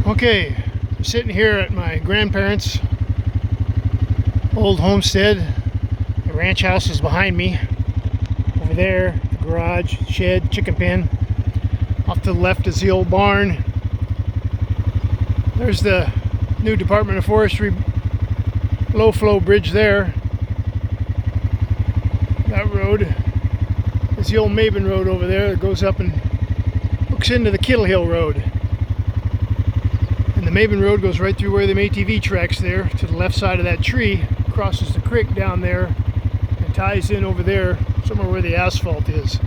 Okay, I'm sitting here at my grandparents' old homestead. The ranch house is behind me. Over there, the garage, shed, chicken pen. Off to the left is the old barn. There's the new Department of Forestry low flow bridge there. That road is the old Maben road over there that goes up and hooks into the Kittle Hill Road. And the Maben road goes right through where the ATV tracks there to the left side of that tree, crosses the creek down there, and ties in over there somewhere where the asphalt is.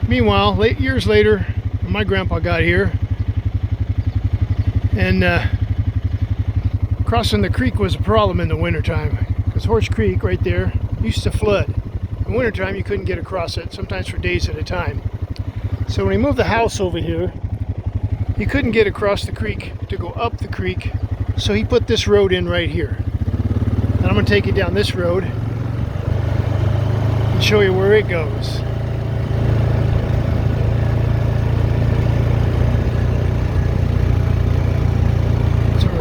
Meanwhile, years later, when my grandpa got here, and crossing the creek was a problem in the wintertime, because Horse Creek right there used to flood. In the wintertime you couldn't get across it, sometimes for days at a time. So when he moved the house over here, he couldn't get across the creek to go up the creek, so he put this road in right here. And I'm going to take you down this road and show you where it goes.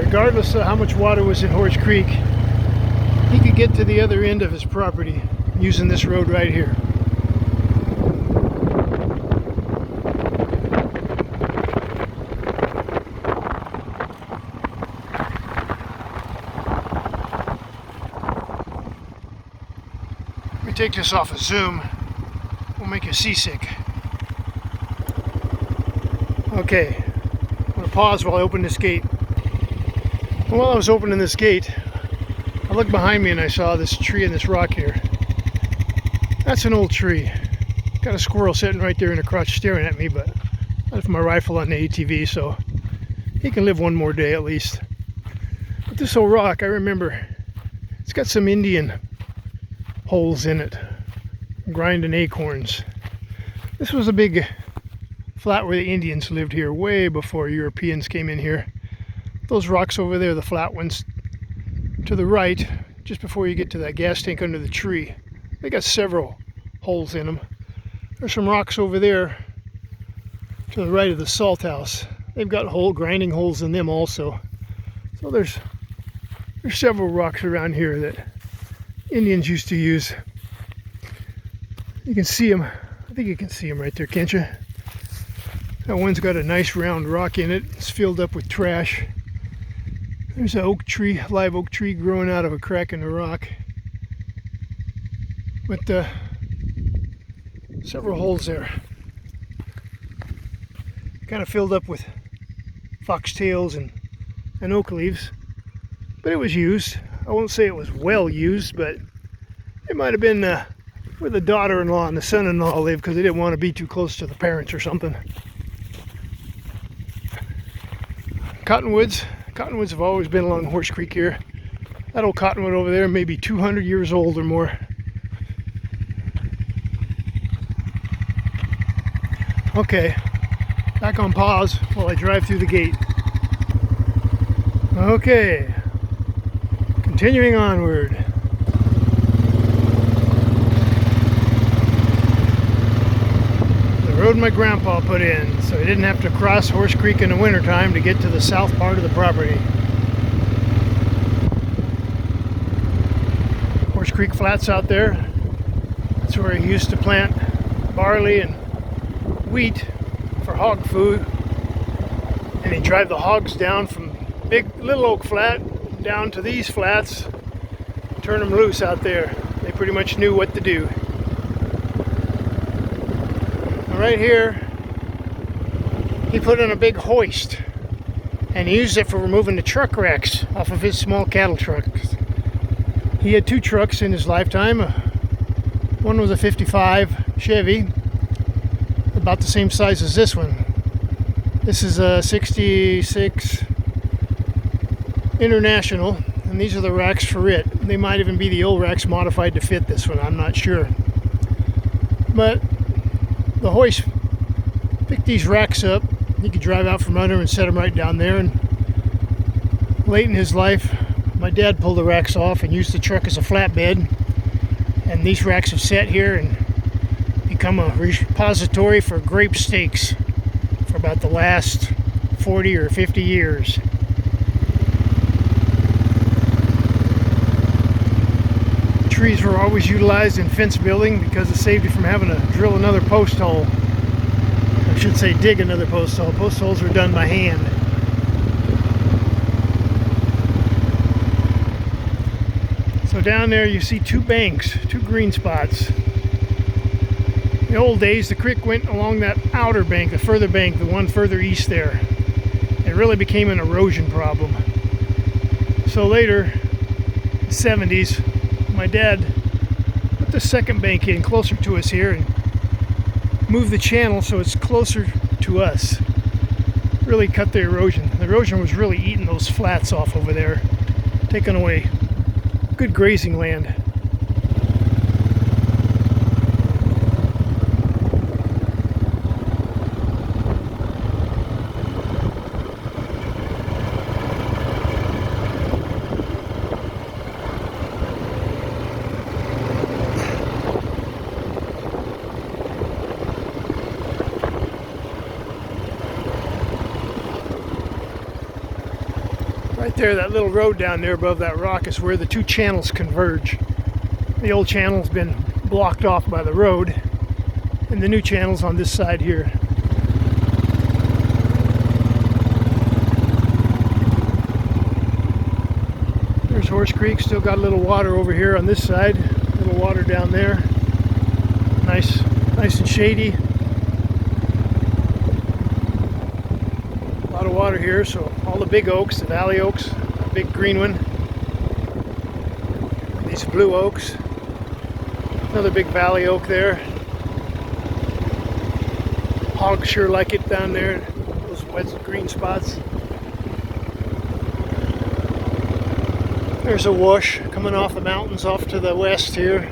Regardless of how much water was in Horse Creek, he could get to the other end of his property using this road right here. Let me take this off of zoom. We'll make you seasick. Okay, I'm going to pause while I open this gate. While I was opening this gate, I looked behind me and I saw this tree and this rock here. That's an old tree. Got a squirrel sitting right there in the crotch staring at me, but I left my rifle on the ATV, so he can live one more day at least. But this old rock, I remember, it's got some Indian holes in it, grinding acorns. This was a big flat where the Indians lived here way before Europeans came in here. Those rocks over there, the flat ones to the right, just before you get to that gas tank under the tree, they got several holes in them. There's some rocks over there to the right of the salt house. They've got grinding holes in them also. So there's several rocks around here that Indians used to use. You can see them. I think you can see them right there, can't you? That one's got a nice round rock in it. It's filled up with trash. There's an oak tree, live oak tree growing out of a crack in the rock. But several holes there. Kind of filled up with foxtails and oak leaves. But it was used. I won't say it was well used, but it might have been where the daughter-in-law and the son-in-law lived because they didn't want to be too close to the parents or something. Cottonwoods have always been along Horse Creek here. That old cottonwood over there may be 200 years old or more. Okay, back on pause while I drive through the gate. Okay, continuing onward. The road my grandpa put in, so he didn't have to cross Horse Creek in the wintertime to get to the south part of the property. Horse Creek flats out there. That's where he used to plant barley and wheat for hog food. And he'd drive the hogs down from Little Oak Flat down to these flats, turn them loose out there. They pretty much knew what to do. Right here, he put in a big hoist, and he used it for removing the truck racks off of his small cattle trucks. He had two trucks in his lifetime. One was a 55 Chevy, about the same size as this one. This is a 66 International, and these are the racks for it. They might even be the old racks modified to fit this one, I'm not sure. But the hoist picked these racks up. He could drive out from under them and set them right down there. And late in his life, my dad pulled the racks off and used the truck as a flatbed. And these racks have sat here and become a repository for grape steaks for about the last 40 or 50 years. Trees were always utilized in fence building because it saved you from having to drill another post hole. I should say dig another post hole. Post holes were done by hand. So down there you see two banks, two green spots. In the old days the creek went along that outer bank, the further bank, the one further east there. It really became an erosion problem. So later, the 70s, my dad put the second bank in closer to us here and moved the channel so it's closer to us. Really cut the erosion. The erosion was really eating those flats off over there, taking away good grazing land. Right there, that little road down there above that rock is where the two channels converge. The old channel's been blocked off by the road, and the new channel's on this side here. There's Horse Creek, still got a little water over here on this side, a little water down there. Nice and shady. A lot of water here, so all the big oaks, the valley oaks, a big green one, these blue oaks, another big valley oak there. Hogs sure like it down there, those wet green spots. There's a wash coming off the mountains off to the west here.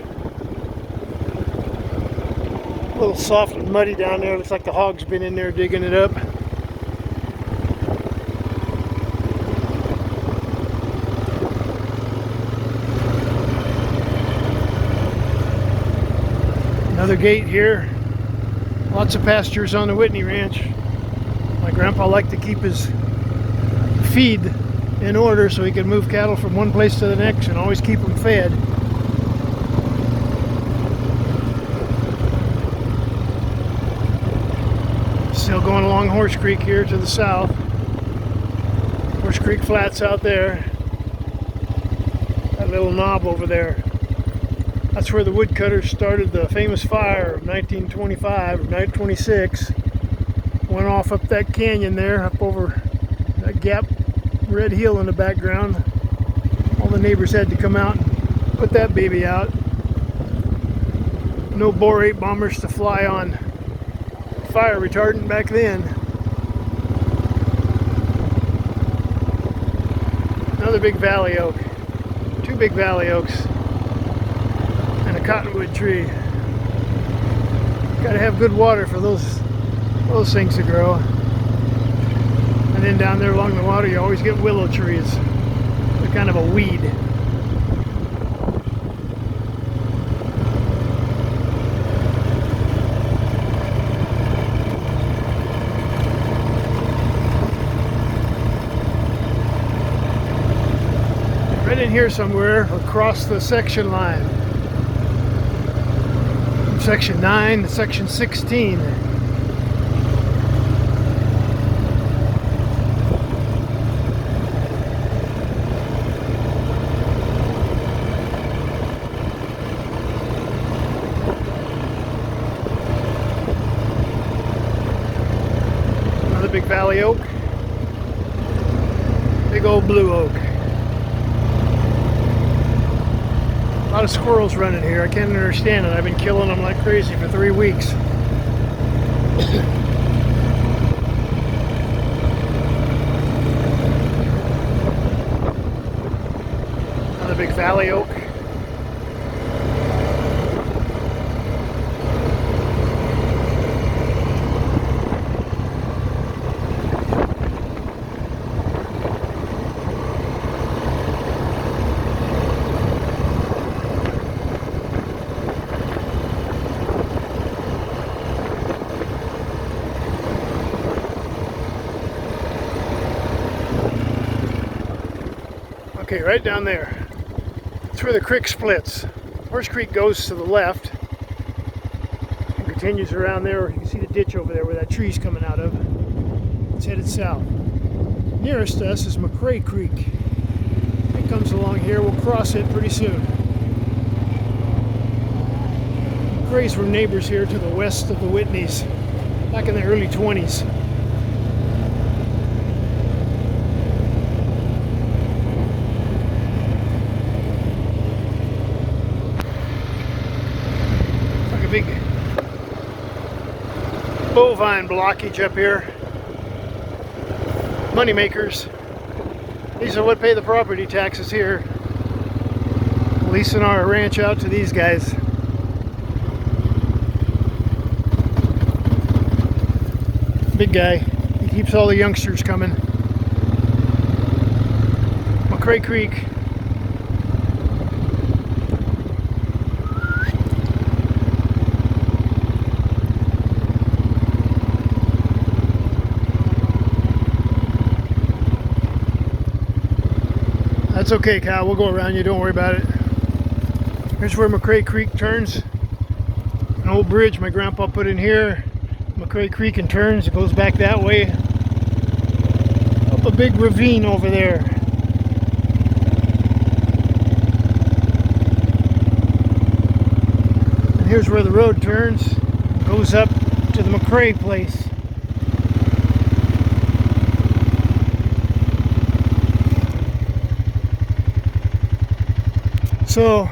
A little soft and muddy down there, looks like the hog's been in there digging it up. Another gate here. Lots of pastures on the Whitney Ranch. My grandpa liked to keep his feed in order so he could move cattle from one place to the next and always keep them fed. Still going along Horse Creek here to the south. Horse Creek Flats out there. That little knob over there. That's where the woodcutters started the famous fire of 1925 or 1926. Went off up that canyon there, up over that gap, red hill in the background. All the neighbors had to come out and put that baby out. No borate bombers to fly on fire retardant back then. Another big valley oak. Two big valley oaks. And a cottonwood tree. Got to have good water for those things to grow. And then down there along the water you always get willow trees. They're kind of a weed. Right in here somewhere across the section line. From section 9 to section 16. Big valley oak, big old blue oak. A lot of squirrels running here. I can't understand it. I've been killing them like crazy for 3 weeks. Another big valley oak. Okay, right down there. That's where the creek splits. Horse Creek goes to the left and continues around there. You can see the ditch over there where that tree's coming out of. It's headed south. Nearest to us is McCray Creek. It comes along here. We'll cross it pretty soon. McCrays were neighbors here to the west of the Whitneys back in the early 20s. Big bovine blockage up here. Money makers. These are what pay the property taxes here. Leasing our ranch out to these guys. Big guy. He keeps all the youngsters coming. McCray Creek. That's okay, Kyle. We'll go around you. Don't worry about it. Here's where McCray Creek turns. An old bridge my grandpa put in here. McCray Creek and turns. It goes back that way. Up a big ravine over there. And here's where the road turns. It goes up to the McCray place. So,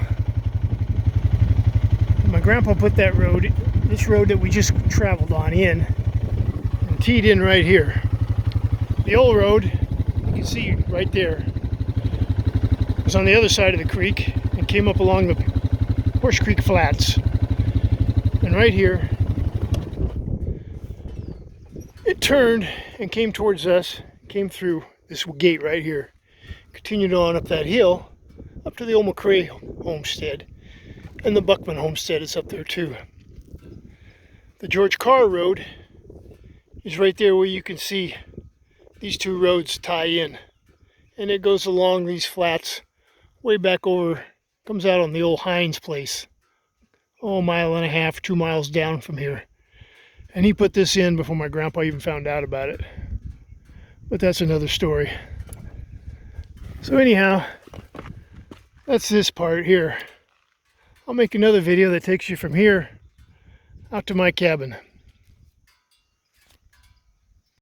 my grandpa put that road, this road that we just traveled on in, and teed in right here. The old road, you can see right there, was on the other side of the creek and came up along the Horse Creek flats. And right here, it turned and came towards us, came through this gate right here, continued on up that hill, up to the old McCray homestead, and the Buckman homestead is up there too. The George Carr road is right there where you can see these two roads tie in, and it goes along these flats way back over, comes out on the old Hines place, a mile and a half, 2 miles down from here. And he put this in before my grandpa even found out about it, but that's another story. So anyhow, that's this part here. I'll make another video that takes you from here out to my cabin.